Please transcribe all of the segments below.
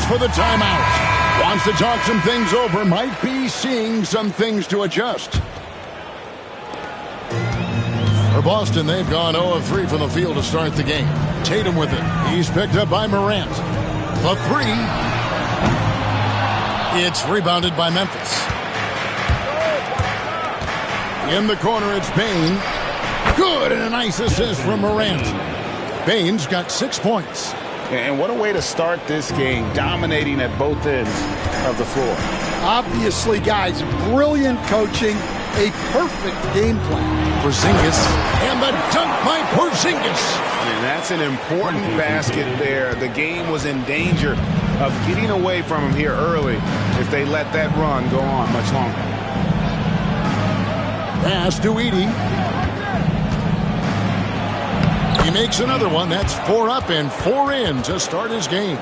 goes for the timeout. Wants to talk some things over. Might be seeing some things to adjust. For Boston, they've gone 0 of 3 from the field to start the game. Tatum with it. He's picked up by Morant. The three. It's rebounded by Memphis. In the corner, it's Bane. Good, and a nice assist from Morant. Bane's got 6 points. And what a way to start this game, dominating at both ends of the floor. Obviously, guys, brilliant coaching, a perfect game plan. Porzingis, and the dunk by Porzingis. And that's an important basket there. The game was in danger of getting away from him here early if they let that run go on much longer. Pass to Edey. He makes another one. That's 4 up and 4 in to start his game.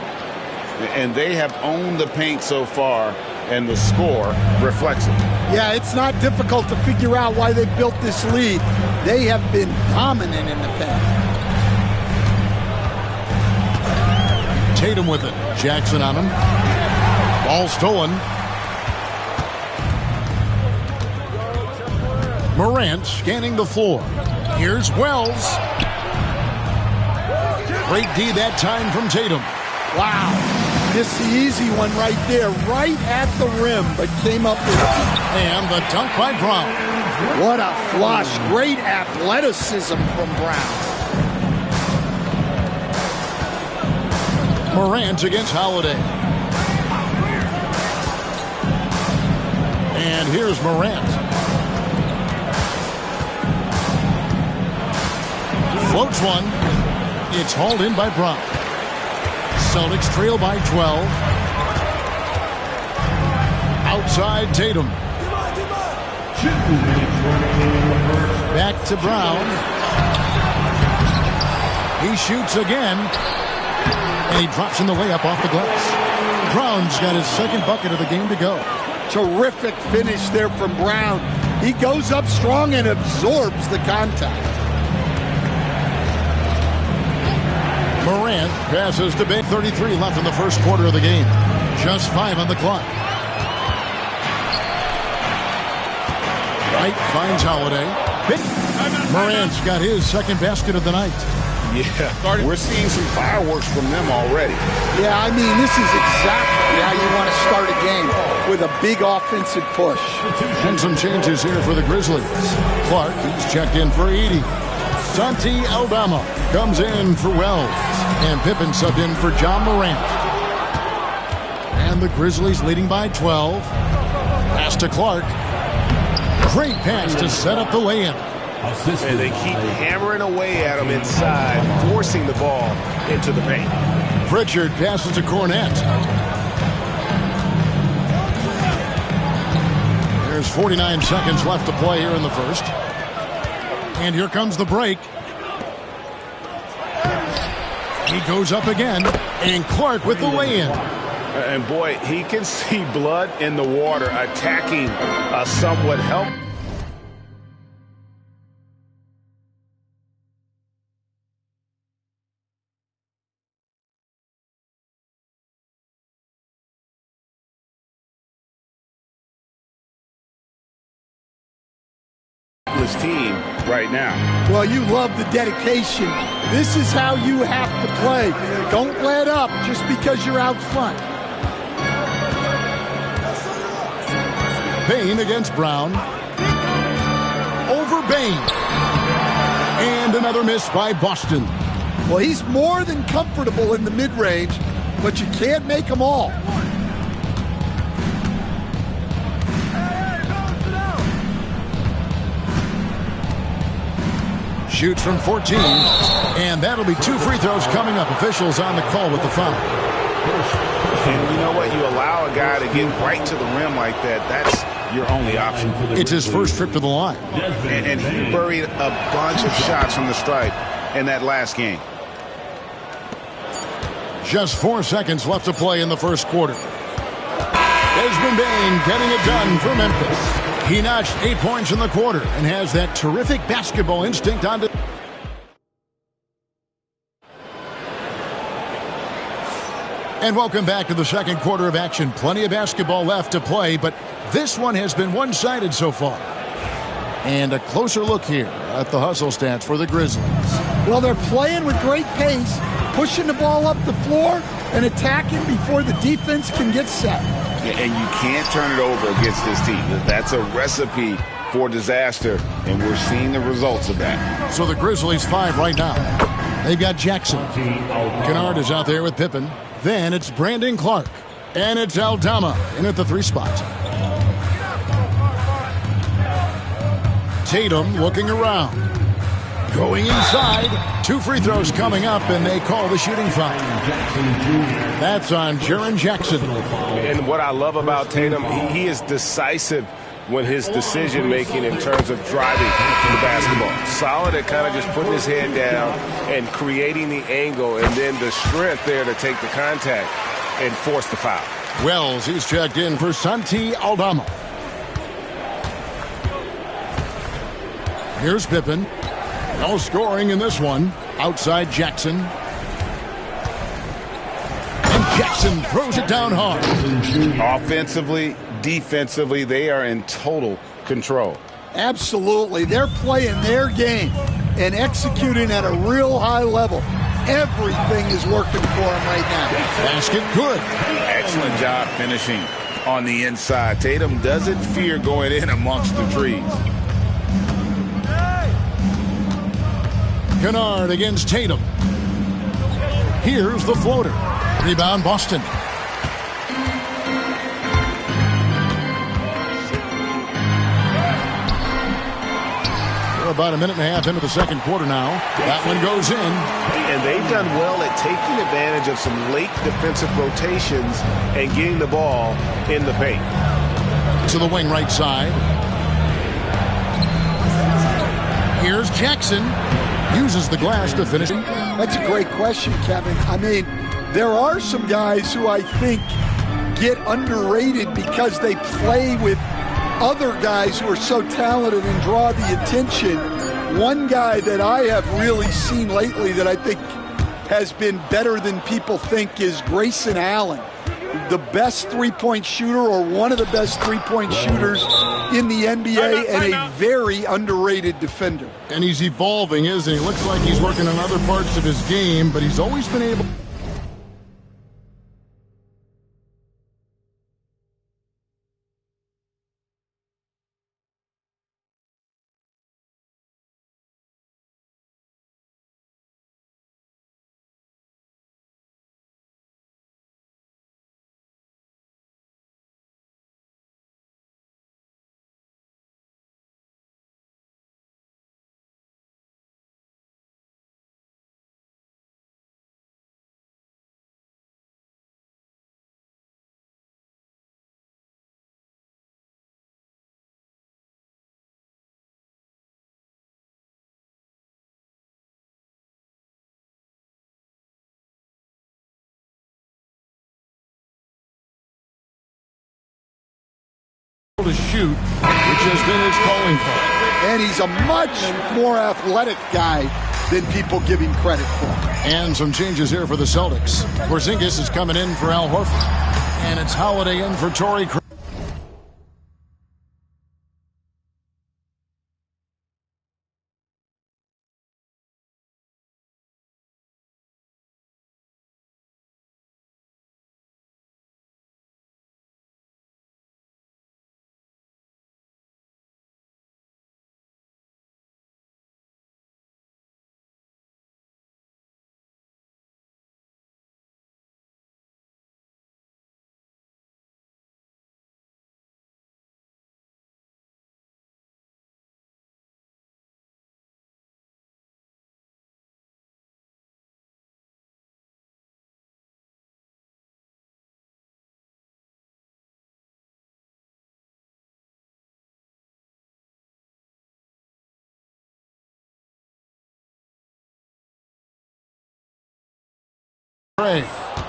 And they have owned the paint so far, and the score reflects it. Yeah, it's not difficult to figure out why they built this lead. They have been dominant in the paint. Tatum with it. Jackson on him. Ball stolen. Morant scanning the floor. Here's Wells. Great D that time from Tatum. Wow. Missed the easy one right there, right at the rim, but came up with it. And the dunk by Brown. What a flush. Great athleticism from Brown. Morant against Holiday. And here's Morant. Floats one. It's hauled in by Brown. Celtics trail by 12. Outside Tatum. Back to Brown. He shoots again. And he drops in the layup off the glass. Brown's got his second bucket of the game to go. Terrific finish there from Brown. He goes up strong and absorbs the contact. Morant passes to Bane. 33 left in the first quarter of the game. Just 5 on the clock. Wright finds Holiday. Morant's got his second basket of the night. Yeah, we're seeing some fireworks from them already. Yeah, I mean, this is exactly how you want to start a game, with a big offensive push. And some changes here for the Grizzlies. Clark, he's checked in for Edey. Santi Aldama comes in for Wells. And Pippen subbed in for John Morant. And the Grizzlies leading by 12. Pass to Clark. Great pass to set up the lay-in. And they keep hammering away at him inside, forcing the ball into the paint. Pritchard passes to Cornette. There's 49 seconds left to play here in the first. And here comes the break. He goes up again, and Clark with the lay-in. And boy, he can see blood in the water, attacking a somewhat helpless team right now. Well, you love the dedication. This is how you have to play. Don't let up just because you're out front. Bane against Brown. Over Bane. And another miss by Boston. Well, he's more than comfortable in the mid-range, but you can't make them all. Shoots from 14, and that'll be 2 free throws coming up. Officials on the call with the foul. And you know what? You allow a guy to get right to the rim like that. That's your only option. It's his first trip to the line. And he buried a bunch of shots from the stripe in that last game. Just 4 seconds left to play in the first quarter. Desmond Bane getting it done for Memphis. He notched 8 points in the quarter and has that terrific basketball instinct on. And welcome back to the second quarter of action. Plenty of basketball left to play, but this one has been one-sided so far. And a closer look here at the hustle stats for the Grizzlies. Well, they're playing with great pace, pushing the ball up the floor and attacking before the defense can get set. Yeah, and you can't turn it over against this team. That's a recipe for disaster, and we're seeing the results of that. So the Grizzlies 5 right now. They've got Jackson. Kennard is out there with Pippen. Then it's Brandon Clark. And it's Aldama in at the 3 spot. Tatum looking around. Going inside. 2 free throws coming up, and they call the shooting foul. That's on Jaren Jackson. And what I love about Tatum, he is decisive when his decision-making in terms of driving the basketball. Solid at kind of just putting his head down and creating the angle, and then the strength there to take the contact and force the foul. Wells, he's checked in for Santi Aldama. Here's Pippen. No scoring in this one. Outside Jackson. And Jackson throws it down hard. Offensively, defensively, they are in total control. Absolutely. They're playing their game and executing at a real high level. Everything is working for them right now. Basket good. Excellent job finishing on the inside. Tatum doesn't fear going in amongst the trees. Kennard against Tatum. Here's the floater. Rebound Boston. We're about a minute and a half into the second quarter now. That one goes in. And they've done well at taking advantage of some late defensive rotations and getting the ball in the paint. To the wing right side. Here's Jackson. Uses the glass to finish. That's a great question, Kevin. I mean, there are some guys who I think get underrated because they play with other guys who are so talented and draw the attention. One guy that I have really seen lately that I think has been better than people think is Grayson Allen. The best three-point shooter, or one of the best three-point shooters in the NBA, and a very underrated defender. And he's evolving, isn't he? Looks like he's working on other parts of his game, but he's always been able... to shoot, which has been his calling card. And he's a much more athletic guy than people give him credit for. And some changes here for the Celtics. Porzingis is coming in for Al Horford. And it's Holiday in for Torrey Craig.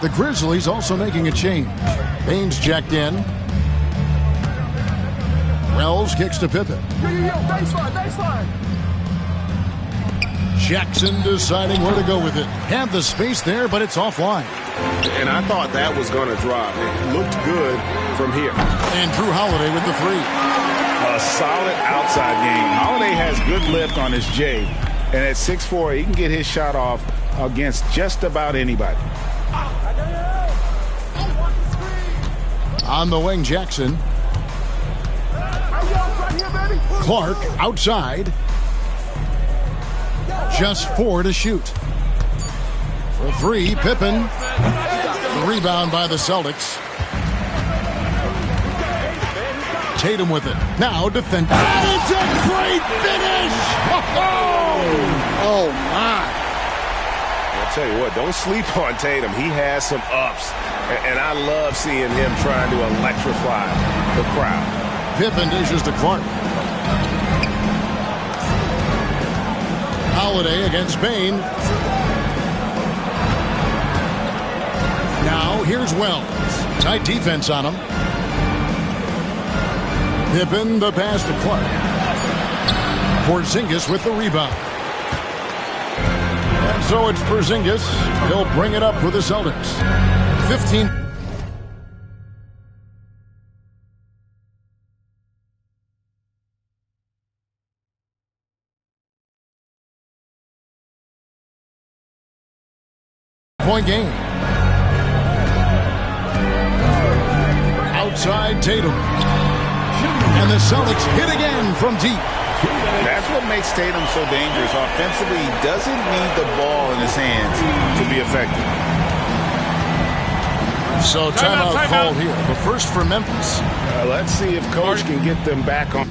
The Grizzlies also making a change. Baines checked in. Wells kicks to Pippen. Jackson deciding where to go with it. Had the space there, but it's offline. And I thought that was going to drop. It looked good from here. And Drew Holiday with the three. A solid outside game. Holiday has good lift on his J. And at 6'4", he can get his shot off against just about anybody. On the wing, Jackson. Clark outside. Just 4 to shoot. For 3, Pippen. The rebound by the Celtics. Tatum with it. Now defend. That is a great finish! Oh, my. I'll tell you what, don't sleep on Tatum. He has some ups. And I love seeing him trying to electrify the crowd. Pippen dishes to Clark. Holiday against Bain. Now here's Wells. Tight defense on him. Pippen the pass to Clark. Porzingis with the rebound. And so it's Porzingis. He'll bring it up for the Celtics. 15. Point game. Outside Tatum. And the Celtics hit again from deep. That's what makes Tatum so dangerous. Offensively, he doesn't need the ball in his hands to be effective. So timeout call here. The first for Memphis. Let's see if Coach can get them back on.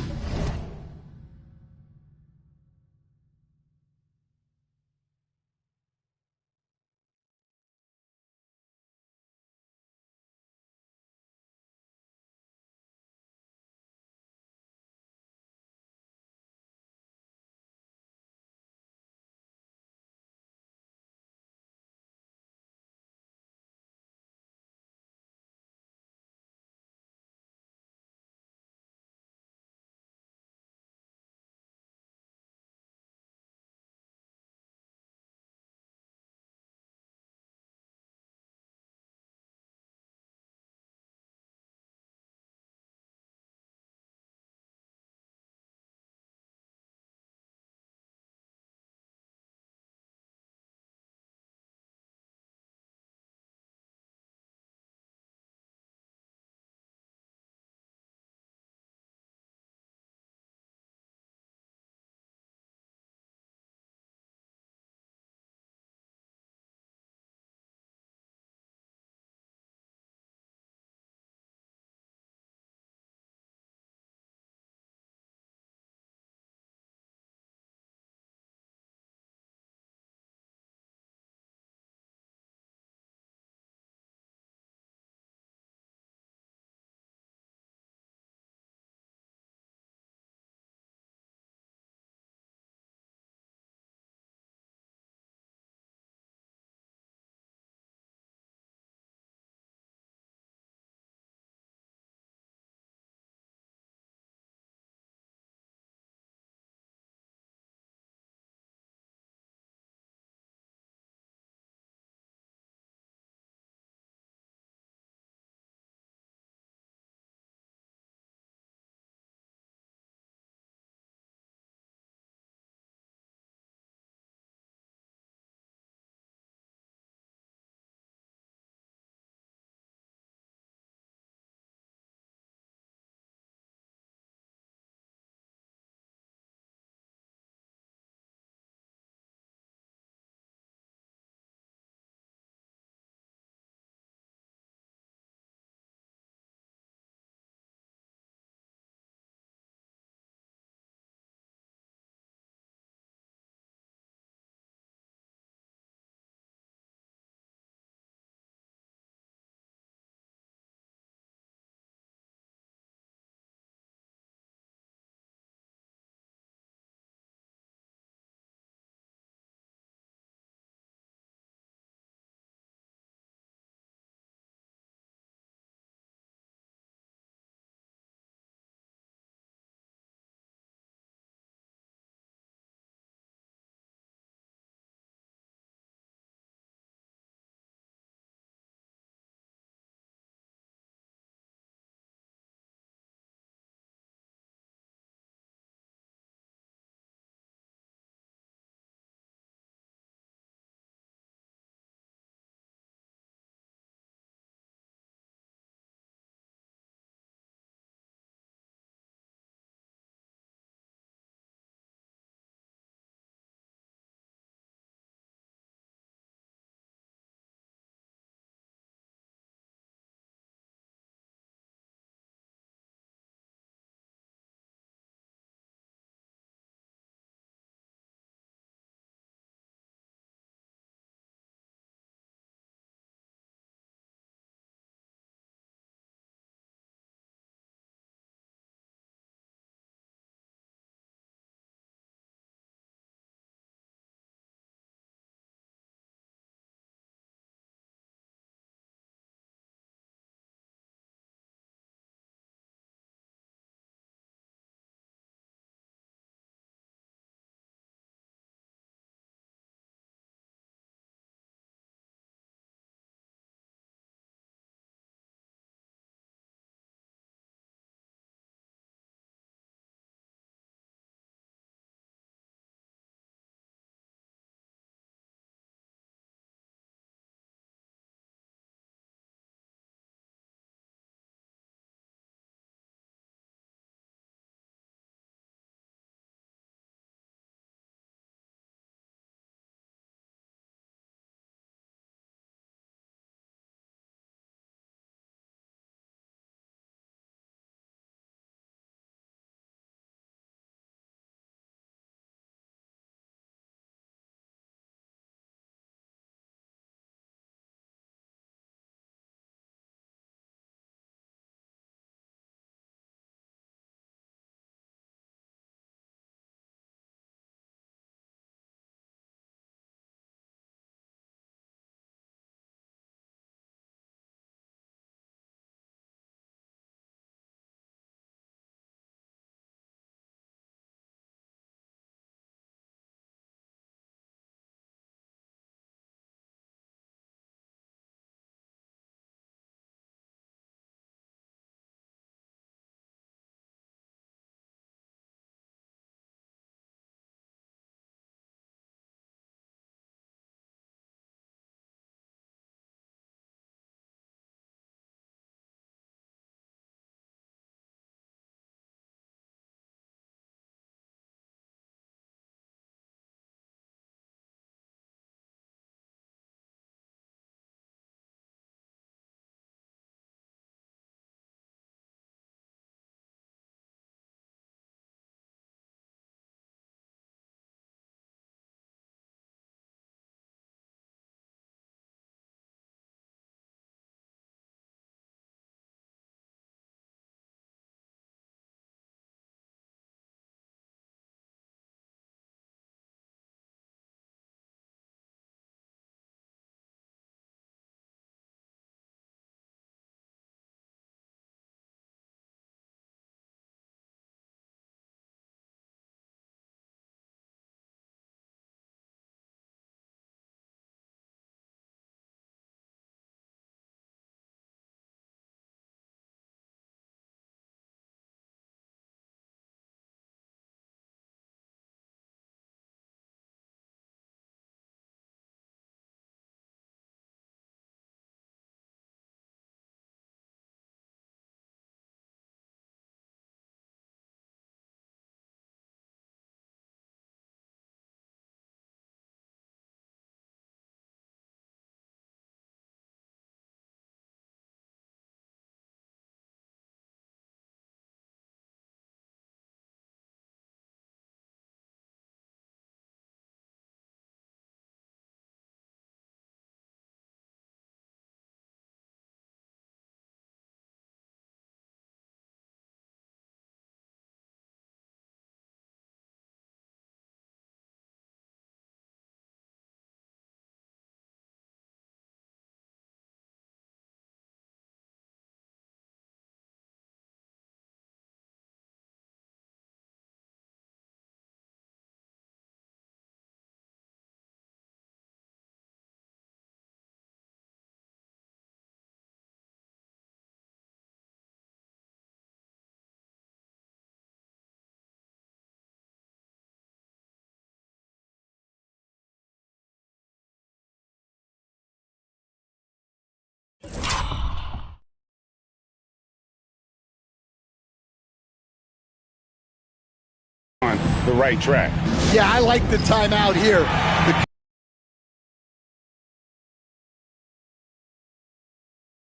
the right track. Yeah, I like the timeout here.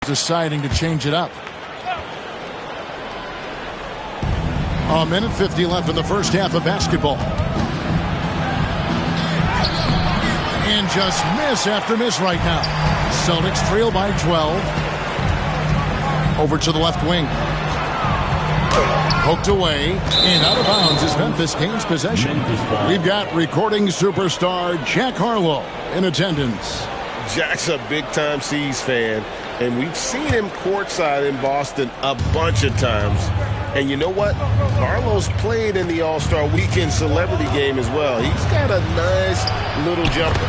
Deciding to change it up. A minute 50 left in the first half of basketball. And just miss after miss right now. Celtics trail by 12. Over to the left wing. Poked away and out of bounds as Memphis gains possession. We've got recording superstar Jack Harlow in attendance. Jack's a big-time C's fan, and we've seen him courtside in Boston a bunch of times. And you know what? Harlow's played in the All-Star Weekend celebrity game as well. He's got a nice little jumper.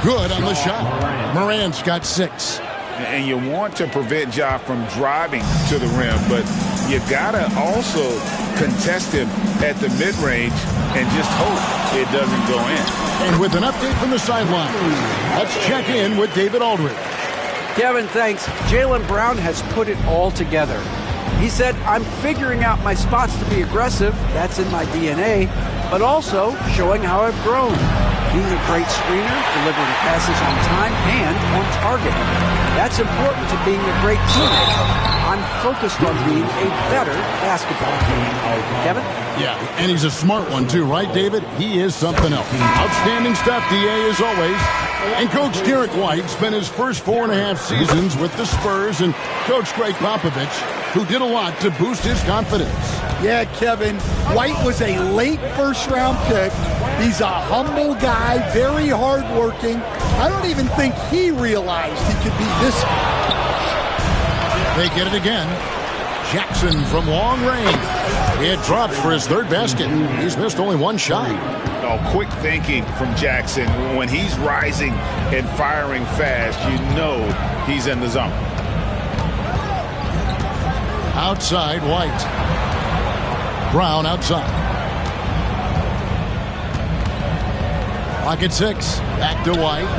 Good on the shot. Morant's got 6. And you want to prevent Ja from driving to the rim, but you got to also contest him at the mid-range and just hope it doesn't go in. And with an update from the sideline, let's check in with David Aldridge. Kevin, thanks. Jaylen Brown has put it all together. He said, I'm figuring out my spots to be aggressive. That's in my DNA. But also showing how I've grown. Being a great screener, delivering passes on time and on target. That's important to being a great teammate. I'm focused on being a better basketball player. Kevin? Yeah, and he's a smart one too, right, David? He is something else. Outstanding stuff, DA, as always. And Coach Derek White spent his first 4.5 seasons with the Spurs and Coach Greg Popovich, who did a lot to boost his confidence. Yeah, Kevin, White was a late first-round pick. He's a humble guy, very hardworking. I don't even think he realized he could be this. They get it again. Jackson from long range. It drops for his third basket. He's missed only one shot. Oh, quick thinking from Jackson. When he's rising and firing fast, you know he's in the zone. Outside, White. Brown outside. Pocket 6. Back to White.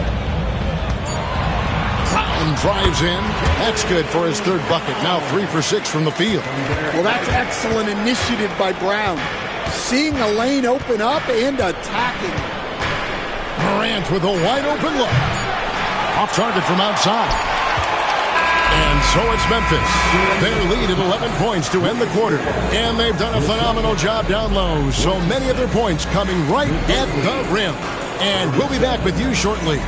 Brown drives in. That's good for his third bucket. Now 3 for 6 from the field. Well, that's excellent initiative by Brown. Seeing a lane open up and attacking. Morant with a wide open look. Off target from outside. And so it's Memphis. Their lead at 11 points to end the quarter. And they've done a phenomenal job down low. So many of their points coming right at the rim. And we'll be back with you shortly.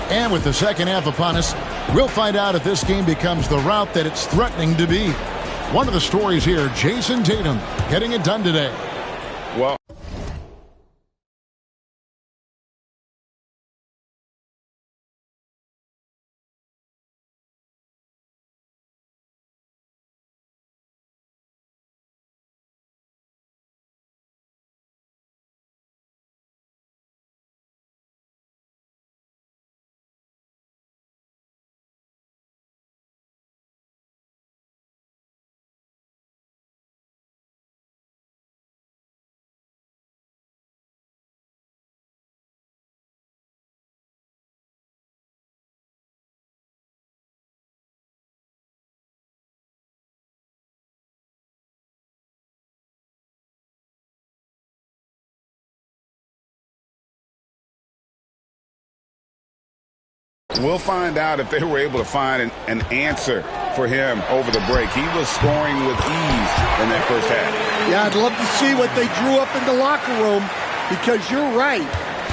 And with the second half upon us, we'll find out if this game becomes the route that it's threatening to be. One of the stories here, Jason Tatum getting it done today. Well, we'll find out if they were able to find an answer for him over the break. He was scoring with ease in that first half. Yeah, I'd love to see what they drew up in the locker room because you're right.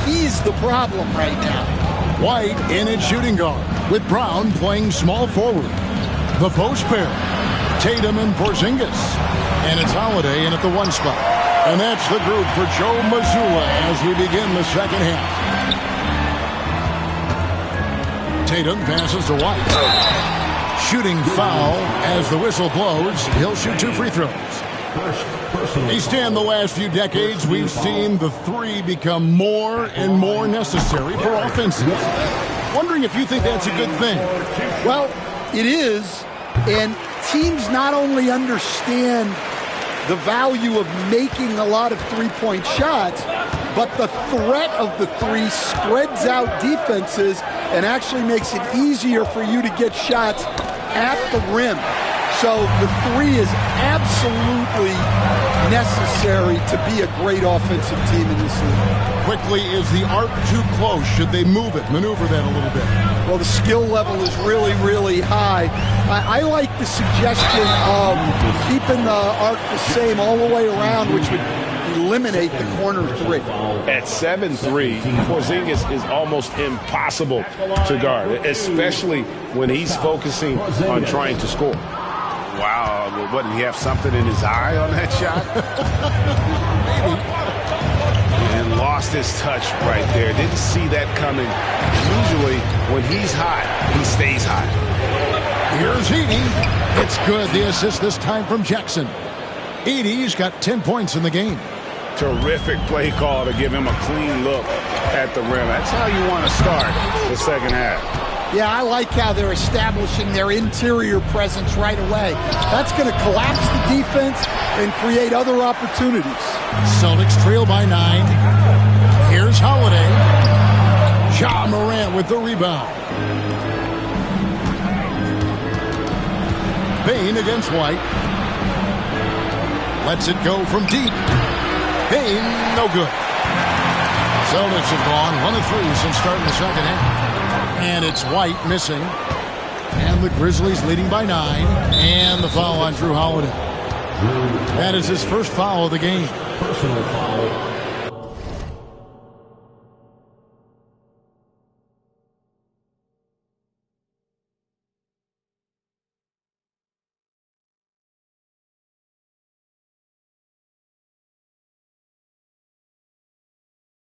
He's the problem right now. White in at shooting guard with Brown playing small forward. The post pair, Tatum and Porzingis. And it's Holiday in at the 1 spot. And that's the group for Joe Mazzulla as we begin the second half. Tatum passes to White. Shooting foul as the whistle blows. He'll shoot 2 free throws. East End, the last few decades, we've seen the 3 become more and more necessary for offenses. Wondering if you think that's a good thing. Well, it is, and teams not only understand the value of making a lot of three-point shots, but the threat of the three spreads out defenses and actually makes it easier for you to get shots at the rim. So the three is absolutely necessary to be a great offensive team in this league. Quickly, is the arc too close? Should they move it, maneuver that a little bit? Well, the skill level is really, really high. I like the suggestion of keeping the arc the same all the way around, which would eliminate the corner three. At 7'3", Porzingis is almost impossible to guard, especially when he's focusing on trying to score. Wow, what, did he have something in his eye on that shot? Maybe. And lost his touch right there. Didn't see that coming. Usually, when he's hot, he stays hot. Here's Edey. It's good. The assist this time from Jackson. Edey's got 10 points in the game. Terrific play call to give him a clean look at the rim. That's how you want to start the second half. Yeah, I like how they're establishing their interior presence right away. That's going to collapse the defense and create other opportunities. Celtics trail by 9. Here's Holiday. Ja Morant with the rebound. Payne against White. Lets it go from deep. Payne, no good. Celtics have gone 1 of 3 since starting the second half. And it's White missing. And the Grizzlies leading by 9. And the foul on Drew Holiday. That is his first foul of the game. Personal foul.